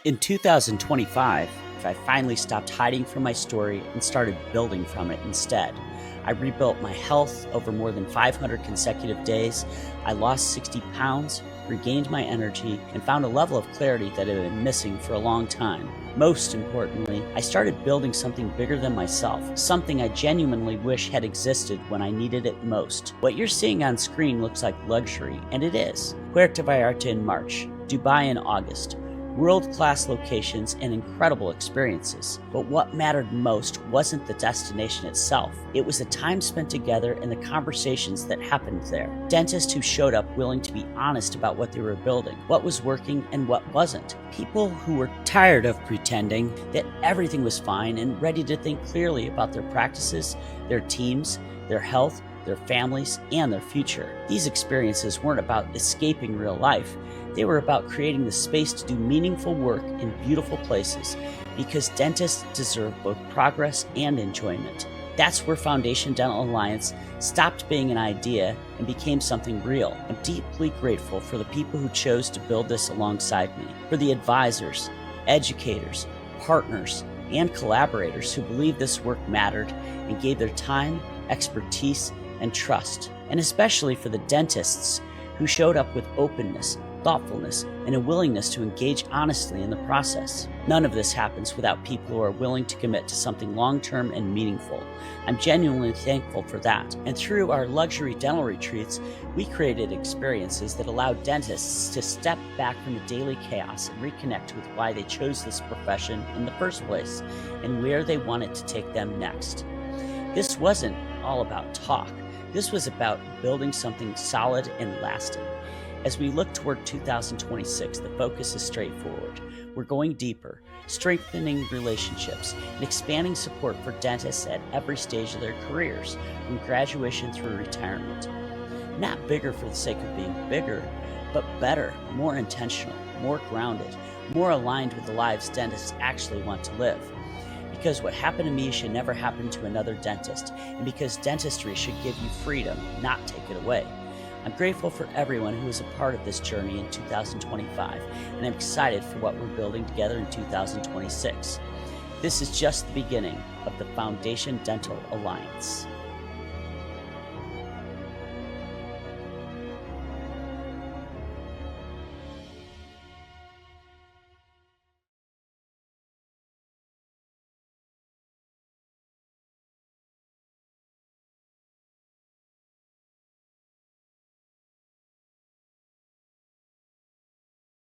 In 2025, I finally stopped hiding from my story and started building from it instead. I rebuilt my health over more than 500 consecutive days. I lost 60 pounds, regained my energy, and found a level of clarity that had been missing for a long time. Most importantly, I started building something bigger than myself, something I genuinely wish had existed when I needed it most. What you're seeing on screen looks like luxury, and it is. Puerto Vallarta in March, Dubai in August. World-class locations and incredible experiences. But what mattered most wasn't the destination itself. It was the time spent together and the conversations that happened there. Dentists who showed up willing to be honest about what they were building, what was working and what wasn't. People who were tired of pretending that everything was fine and ready to think clearly about their practices, their teams, their health, their families, and their future. These experiences weren't about escaping real life. They were about creating the space to do meaningful work in beautiful places, because dentists deserve both progress and enjoyment. That's where Foundation Dental Alliance stopped being an idea and became something real. I'm deeply grateful for the people who chose to build this alongside me, for the advisors, educators, partners, and collaborators who believed this work mattered and gave their time, expertise, and trust, and especially for the dentists who showed up with openness, thoughtfulness, and a willingness to engage honestly in the process. None of this happens without people who are willing to commit to something long-term and meaningful. I'm genuinely thankful for that. And through our luxury dental retreats, we created experiences that allow dentists to step back from the daily chaos and reconnect with why they chose this profession in the first place and where they wanted to take them next. This wasn't all about talk. This was about building something solid and lasting. As we look toward 2026, the focus is straightforward. We're going deeper, strengthening relationships, and expanding support for dentists at every stage of their careers, from graduation through retirement. Not bigger for the sake of being bigger, but better, more intentional, more grounded, more aligned with the lives dentists actually want to live. Because what happened to me should never happen to another dentist, and because dentistry should give you freedom, not take it away. I'm grateful for everyone who is a part of this journey in 2025, and I'm excited for what we're building together in 2026. This is just the beginning of the Foundation Dental Alliance.